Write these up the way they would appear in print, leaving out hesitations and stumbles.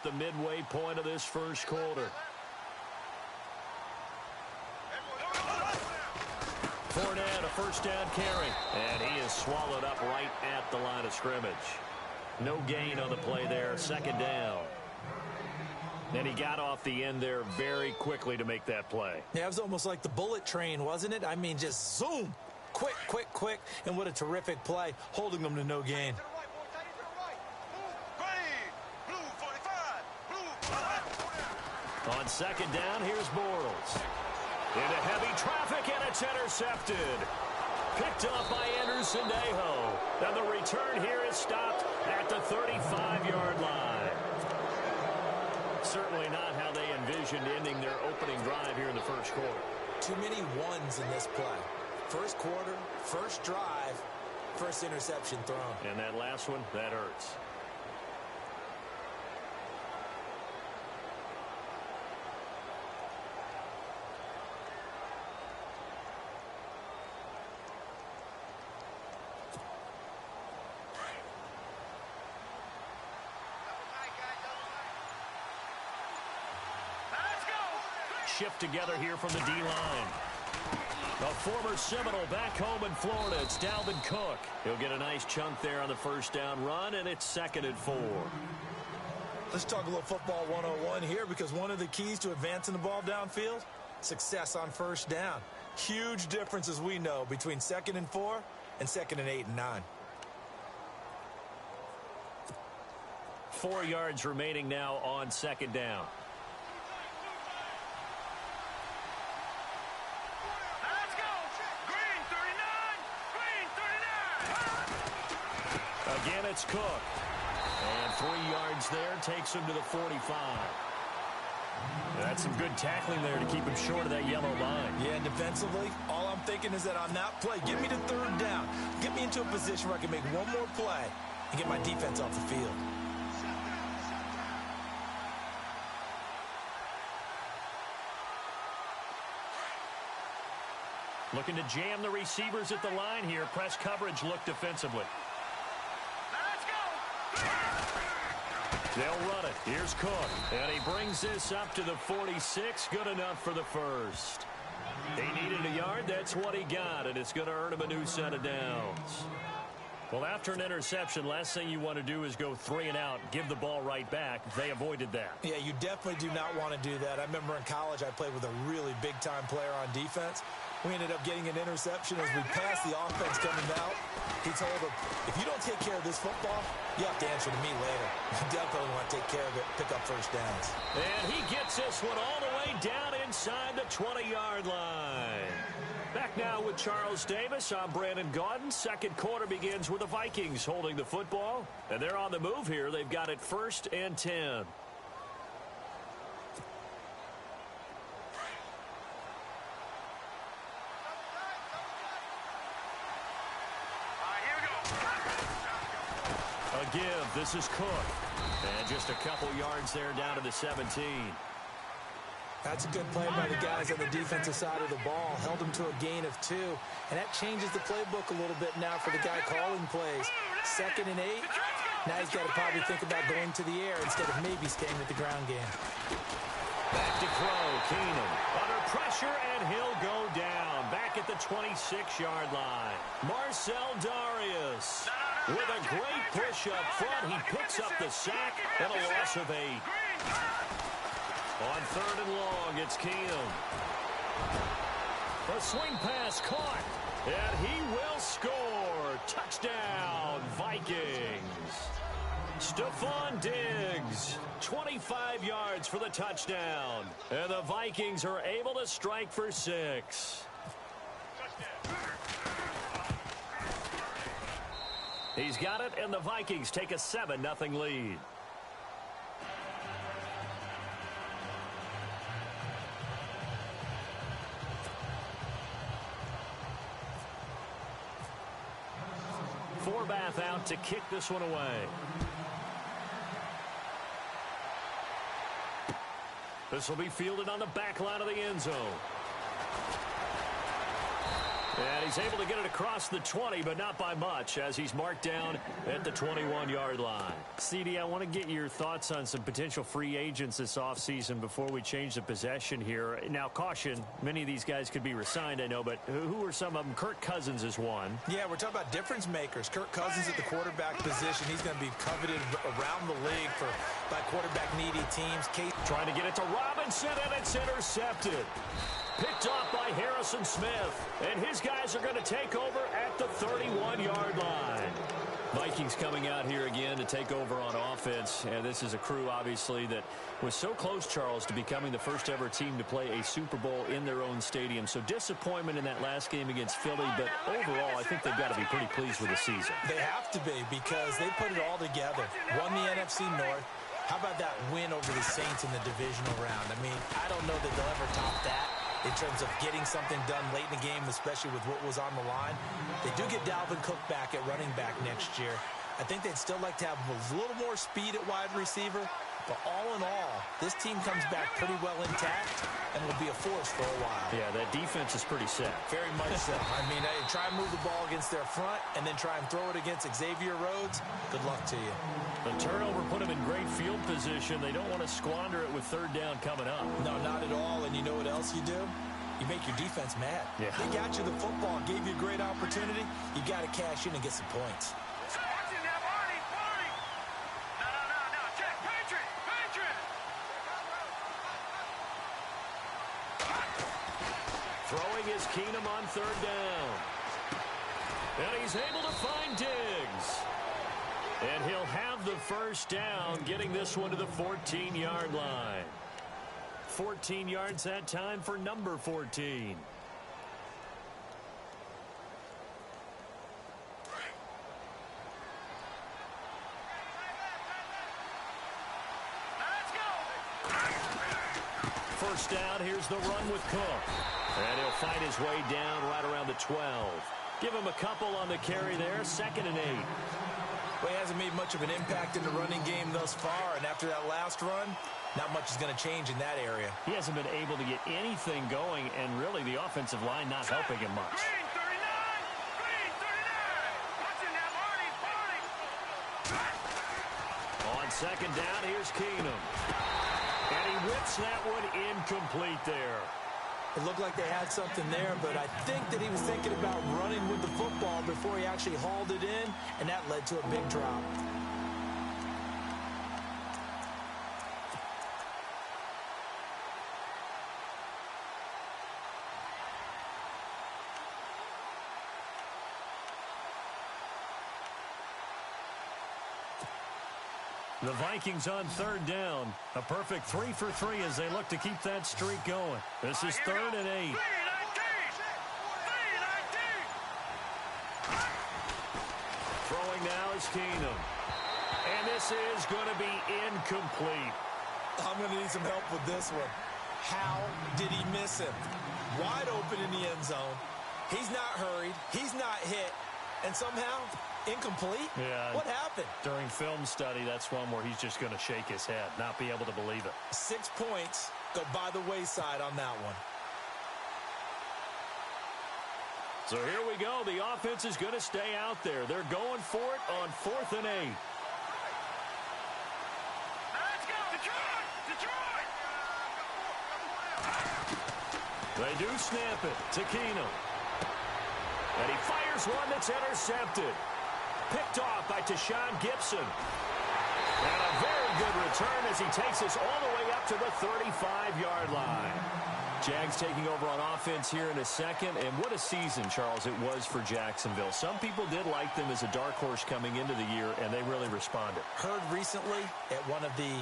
the midway point of this first quarter. Fournette, a first down carry. And he is swallowed up right at the line of scrimmage. No gain on the play there, second down. And he got off the end there very quickly to make that play. Yeah, it was almost like the bullet train, wasn't it? I mean, just zoom. Quick, quick, quick. And what a terrific play, holding them to no gain. On second down, here's Bortles. Into heavy traffic, and it's intercepted. Picked off by Anderson-Dejo. And the return here is stopped at the 35-yard line. Certainly not how they envisioned ending their opening drive here in the first quarter. Too many ones in this play. First quarter, first drive, first interception thrown. And that last one, that hurts. Shift together here from the D-line. A former Seminole back home in Florida. It's Dalvin Cook. He'll get a nice chunk there on the first down run, and it's 2nd and 4. Let's talk a little football 101 here, because one of the keys to advancing the ball downfield, success on first down. Huge difference, as we know, between 2nd and 4 and 2nd and 8 and 9. 4 yards remaining now on second down. Again, it's Cook. And 3 yards there takes him to the 45. That's some good tackling there to keep him short of that yellow line. Yeah, and defensively, all I'm thinking is that on that play, get me to third down. Get me into a position where I can make one more play and get my defense off the field. Looking to jam the receivers at the line here. Press coverage look defensively. They'll run it. Here's Cook. And he brings this up to the 46. Good enough for the first. He needed a yard. That's what he got. And it's going to earn him a new set of downs. Well, after an interception, last thing you want to do is go 3 and out, give the ball right back. They avoided that. Yeah, you definitely do not want to do that. I remember in college I played with a really big-time player on defense. We ended up getting an interception as we passed the offense coming out. He told him, if you don't take care of this football, you have to answer to me later. You definitely want to take care of it, pick up first downs. And he gets this one all the way down inside the 20-yard line. Back now with Charles Davis. I'm Brandon Gaudin. Second quarter begins with the Vikings holding the football. And they're on the move here. They've got it 1st and 10. A give. This is Cook. And just a couple yards there down to the 17. That's a good play by the guys on the defensive side of the ball. Held them to a gain of 2. And that changes the playbook a little bit now for the guy calling plays. 2nd and 8. Now he's got to probably think about going to the air instead of maybe staying with the ground game. Back to Crow. Keenum under pressure, and he'll go down. Back at the 26-yard line. Marcel Darius with a great push up front. He picks up the sack and a loss of 8. On 3rd and long, it's Keenum. A swing pass caught, and he will score. Touchdown, Vikings. Stephon Diggs, 25 yards for the touchdown. And the Vikings are able to strike for 6. He's got it, and the Vikings take a 7-0 lead. Forbath out to kick this one away. This will be fielded on the back line of the end zone. And he's able to get it across the 20, but not by much, as he's marked down at the 21-yard line. CD, I want to get your thoughts on some potential free agents this offseason before we change the possession here. Now, caution, many of these guys could be re-signed, I know, but who are some of them? Kirk Cousins is one. Yeah, we're talking about difference makers. Kirk Cousins at the quarterback position. He's going to be coveted around the league by quarterback-needy teams. Trying to get it to Robinson, and it's intercepted. Picked off by Harrison Smith. And his guys are going to take over at the 31-yard line. Vikings coming out here again to take over on offense. And this is a crew, obviously, that was so close, Charles, to becoming the first-ever team to play a Super Bowl in their own stadium. So disappointment in that last game against Philly. But overall, I think they've got to be pretty pleased with the season. They have to be, because they put it all together. Won the NFC North. How about that win over the Saints in the divisional round? I mean, I don't know that they'll ever top that in terms of getting something done late in the game, especially with what was on the line. They do get Dalvin Cook back at running back next year. I think they'd still like to have a little more speed at wide receiver. But all in all, this team comes back pretty well intact and will be a force for a while. Yeah, that defense is pretty set. Very much so. I mean, try and move the ball against their front and then try and throw it against Xavier Rhodes. Good luck to you. The turnover put them in great field position. They don't want to squander it with third down coming up. No, not at all. And you know what else you do? You make your defense mad. Yeah. They got you the football, gave you a great opportunity. You got to cash in and get some points. Throwing is Keenum on third down. And he's able to find Diggs. And he'll have the first down, getting this one to the 14-yard line. 14 yards that time for number 14. First down, here's the run with Cook. And he'll find his way down right around the 12. Give him a couple on the carry there, 2nd and 8. Well, he hasn't made much of an impact in the running game thus far, and after that last run, not much is going to change in that area. He hasn't been able to get anything going, and really the offensive line not helping him much. On 2nd down, here's Keenum. And he whips that one incomplete there. It looked like they had something there, but I think that he was thinking about running with the football before he actually hauled it in, and that led to a big drop. The Vikings on third down. A perfect 3 for 3 as they look to keep that streak going. This is 3rd and 8. Throwing now is Keenum. And this is going to be incomplete. I'm going to need some help with this one. How did he miss him? Wide open in the end zone. He's not hurried. He's not hit. And somehow, incomplete? Yeah. What happened? During film study, that's one where he's just going to shake his head, not be able to believe it. 6 points go by the wayside on that one. So here we go. The offense is going to stay out there. They're going for it on 4th and 8. Let's go! Detroit! Detroit! They do snap it to Keenum. And he fires one that's intercepted. Picked off by Tashawn Gibson. And a very good return as he takes us all the way up to the 35-yard line. Jags taking over on offense here in a second. And what a season, Charles, it was for Jacksonville. Some people did like them as a dark horse coming into the year, and they really responded. Heard recently at one of the,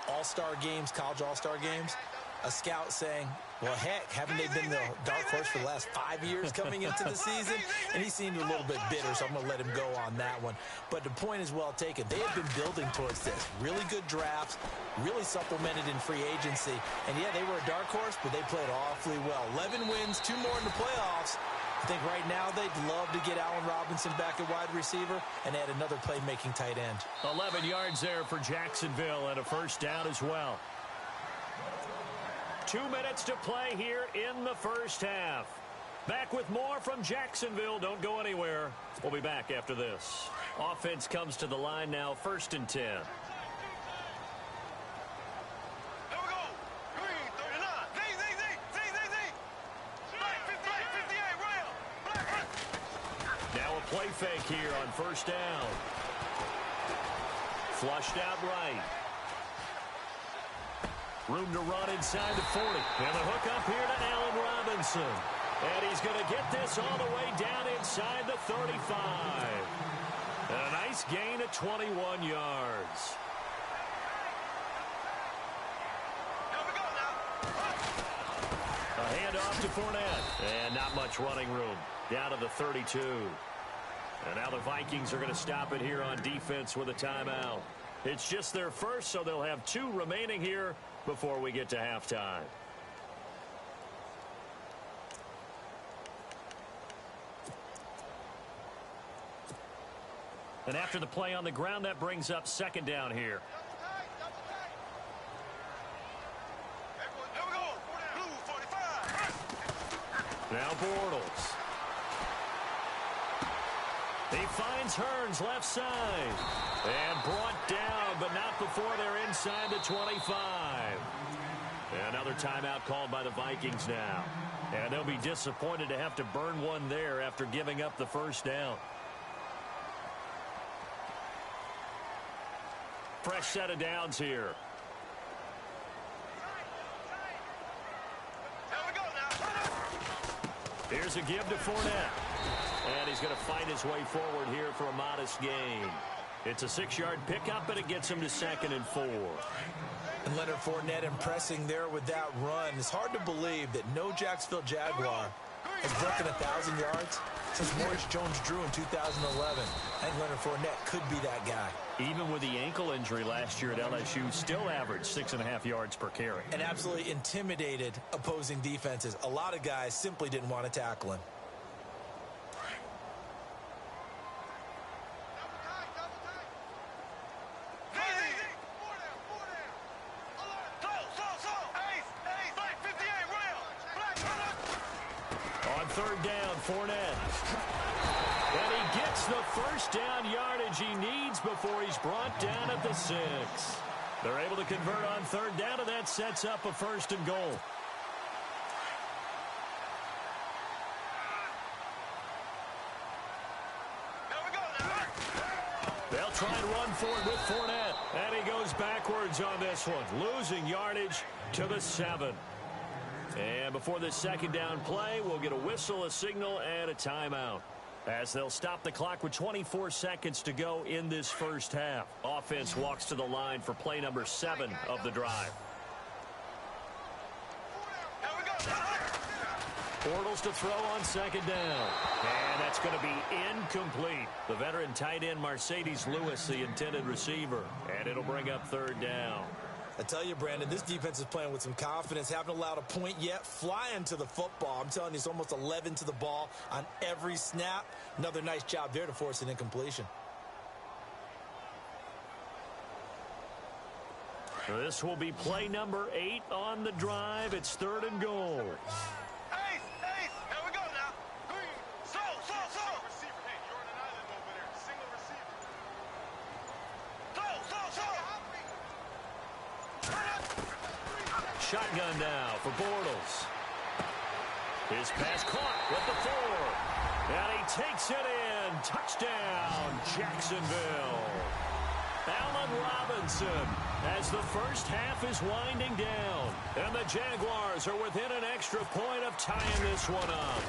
all-star games, college all-star games, a scout saying, well, heck, haven't they been the dark horse for the last 5 years coming into the season? And he seemed a little bit bitter, so I'm going to let him go on that one. But the point is well taken. They have been building towards this. Really good drafts, really supplemented in free agency. And, yeah, they were a dark horse, but they played awfully well. 11 wins, 2 more in the playoffs. I think right now they'd love to get Allen Robinson back at wide receiver and add another playmaking tight end. 11 yards there for Jacksonville and a first down as well. 2 minutes to play here in the first half. Back with more from Jacksonville. Don't go anywhere. We'll be back after this. Offense comes to the line now, 1st and 10. Here we go. Green, 39. Z. Black, 58, rail. Black. Now a play fake here on 1st down. Flushed out right. Room to run inside the 40. And the hook up here to Allen Robinson. And he's going to get this all the way down inside the 35. And a nice gain of 21 yards. Here we go now. A handoff to Fournette. And not much running room. Down to the 32. And now the Vikings are going to stop it here on defense with a timeout. It's just their first, so they'll have 2 remaining here before we get to halftime. And after the play on the ground, that brings up 2nd down here. Here we go. Blue, 45. Now Bortles. He finds Hearns left side. And brought down, but not before they're inside the 25. Another timeout called by the Vikings now. And they'll be disappointed to have to burn one there after giving up the 1st down. Fresh set of downs here. Here we go now. Here's a give to Fournette. And he's going to fight his way forward here for a modest gain. It's a 6-yard pickup, and it gets him to 2nd and 4. And Leonard Fournette impressing there with that run. It's hard to believe that no Jacksonville Jaguar has broken 1,000 yards since Maurice Jones-Drew in 2011. I think Leonard Fournette could be that guy. Even with the ankle injury last year at LSU, still averaged 6.5 yards per carry. And absolutely intimidated opposing defenses. A lot of guys simply didn't want to tackle him. On 3rd down, Fournette. And he gets the 1st down yardage he needs before he's brought down at the 6. They're able to convert on 3rd down, and that sets up a 1st and goal. They'll try and run for it with Fournette. And he goes backwards on this one, losing yardage to the 7. And before this 2nd down play, we'll get a whistle, a signal, and a timeout, as they'll stop the clock with 24 seconds to go in this 1st half. Offense walks to the line for play number 7 of the drive. Bortles to throw on 2nd down. And that's going to be incomplete. The veteran tight end Mercedes Lewis, the intended receiver. And it'll bring up 3rd down. I tell you, Brandon, this defense is playing with some confidence. Haven't allowed a point yet. Flying to the football. I'm telling you, it's almost 11 to the ball on every snap. Another nice job there to force an incompletion. This will be play number 8 on the drive. It's 3rd and goal. Shotgun now for Bortles. His pass caught with the 4. And he takes it in. Touchdown, Jacksonville. Allen Robinson as the 1st half is winding down. And the Jaguars are within an extra point of tying this one up.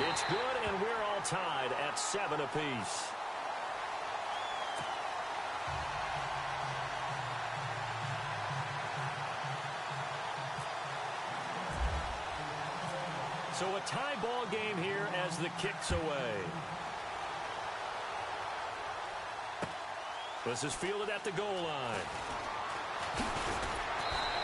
It's good, and we're all tied at 7 apiece. So a tie ball game here as the kick's away. This is fielded at the goal line.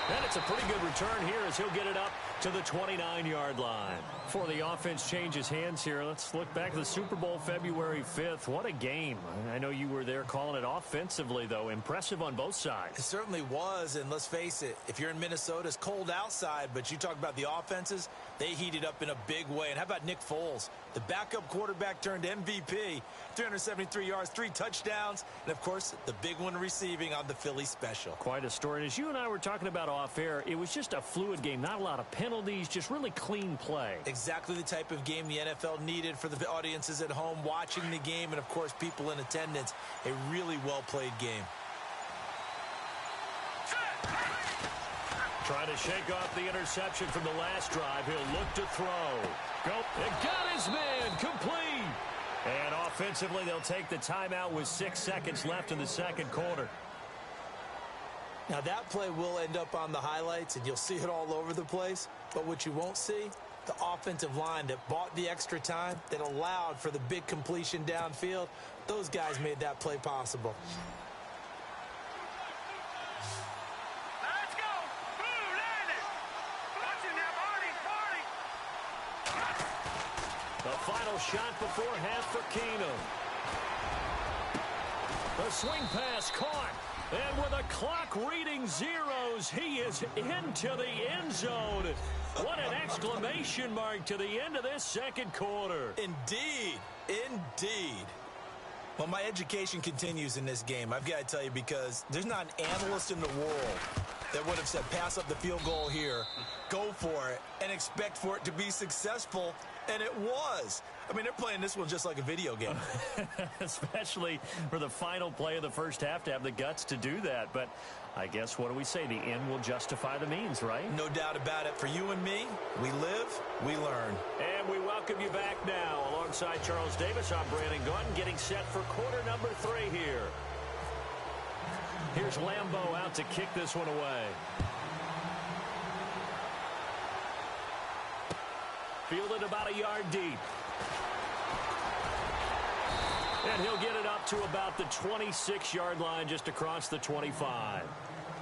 And it's a pretty good return here as he'll get it up to the 29-yard line. Before the offense changes hands here, let's look back at the Super Bowl February 5th. What a game. I know you were there calling it offensively, though. Impressive on both sides. It certainly was, and let's face it, if you're in Minnesota, it's cold outside, but you talk about the offenses, they heated up in a big way. And how about Nick Foles? The backup quarterback turned MVP, 373 yards, 3 touchdowns, and, of course, the big one receiving on the Philly special. Quite a story. And as you and I were talking about off air, it was just a fluid game. Not a lot of penalties, just really clean play. Exactly the type of game the NFL needed for the audiences at home watching the game and, of course, people in attendance. A really well-played game. Trying to shake off the interception from the last drive. He'll look to throw. Go. It got his man. Complete. And offensively, they'll take the timeout with 6 seconds left in the second quarter. Now, that play will end up on the highlights, and you'll see it all over the place. But what you won't see, the offensive line that bought the extra time, that allowed for the big completion downfield, those guys made that play possible. Let's go. Blue, land it. Watch it now, Barney. The final shot before half for Keenum. The swing pass caught. And with a clock reading zeros, he is into the end zone. What an exclamation mark to the end of this second quarter. Indeed. Indeed. Well, my education continues in this game. I've got to tell you, because there's not an analyst in the world that would have said pass up the field goal here, go for it, and expect for it to be successful, and it was. I mean, they're playing this one just like a video game. Especially for the final play of the first half to have the guts to do that. But I guess, what do we say? The end will justify the means, right? No doubt about it. For you and me, we live, we learn. And we welcome you back now. Alongside Charles Davis, I'm Brandon Gunn, getting set for quarter number 3 here. Here's Lambeau out to kick this one away. Fielded about a yard deep. And he'll get it up to about the 26-yard line, just across the 25.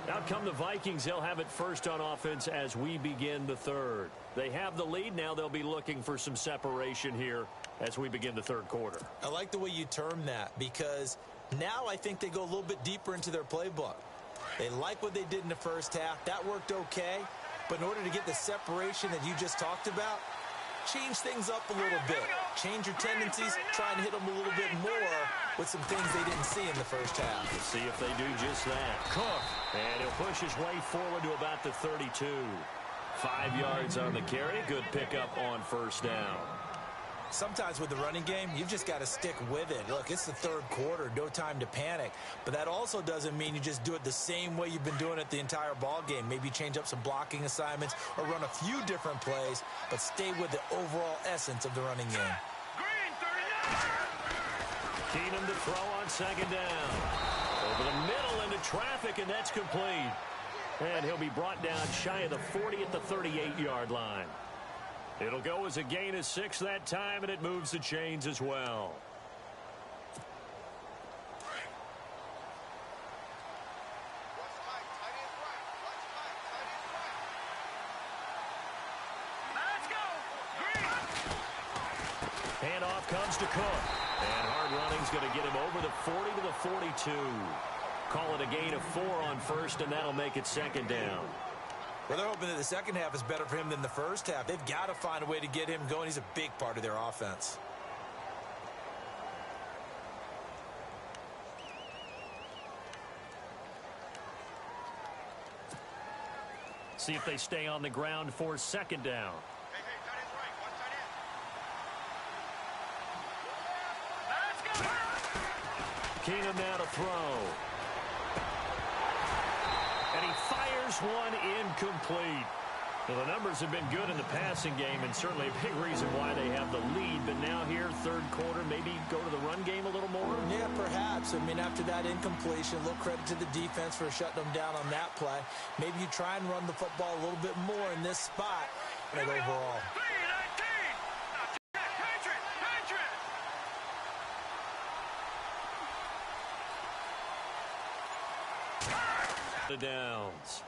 Out come the Vikings. They'll have it first on offense as we begin the third. They have the lead. Now they'll be looking for some separation here as we begin the third quarter. I like the way you term that, because now I think they go a little bit deeper into their playbook. They like what they did in the first half. That worked okay. But in order to get the separation that you just talked about, change things up a little bit. Change your tendencies. Try and hit them a little bit more with some things they didn't see in the first half. Let's see if they do just that. Cook. And he'll push his way forward to about the 32. 5 yards on the carry. Good pickup on first down. Sometimes with the running game, you've just got to stick with it. Look, it's the third quarter, no time to panic. But that also doesn't mean you just do it the same way you've been doing it the entire ball game. Maybe change up some blocking assignments or run a few different plays, but stay with the overall essence of the running game. Green, 39. Keenum to throw on second down. Over the middle into traffic, and that's complete. And he'll be brought down shy of the 40 at the 38-yard line. It'll go as a gain of 6 that time, and it moves the chains as well. Let's go. Green. Handoff comes to Cook. And hard running's going to get him over the 40 to the 42. Call it a gain of 4 on first, and that'll make it second down. Well, they're hoping that the second half is better for him than the first half. They've got to find a way to get him going. He's a big part of their offense. See if they stay on the ground for second down. Hey, tight end's right. Watch tight end. Let's go. Keenum now to throw. And he fires one incomplete. Well, the numbers have been good in the passing game, and certainly a big reason why they have the lead. But now here, third quarter, maybe go to the run game a little more? Yeah, perhaps. I mean, after that incompletion, a little credit to the defense for shutting them down on that play. Maybe you try and run the football a little bit more in this spot and overall. 3-19. Patriot. The downs.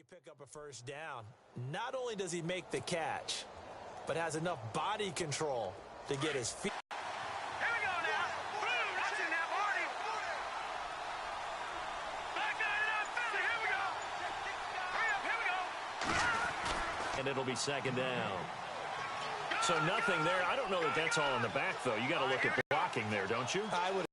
pick up a first down. Not only does he make the catch, but has enough body control to get his feet. Here we go now. Boom, that's in that body. Back out of that Philly. Here we go. Hurry up, here we go. And it'll be second down. So nothing there. I don't know that that's all in the back, though. You got to look at blocking there, don't you? I would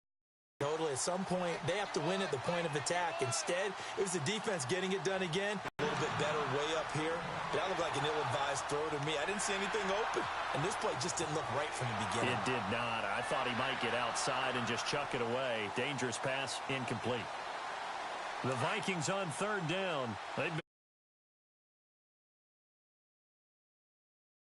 totally. At some point, they have to win at the point of attack. Instead, it was the defense getting it done again. A little bit better way up here. That looked like an ill-advised throw to me. I didn't see anything open. And this play just didn't look right from the beginning. It did not. I thought he might get outside and just chuck it away. Dangerous pass, incomplete. The Vikings on third down. They've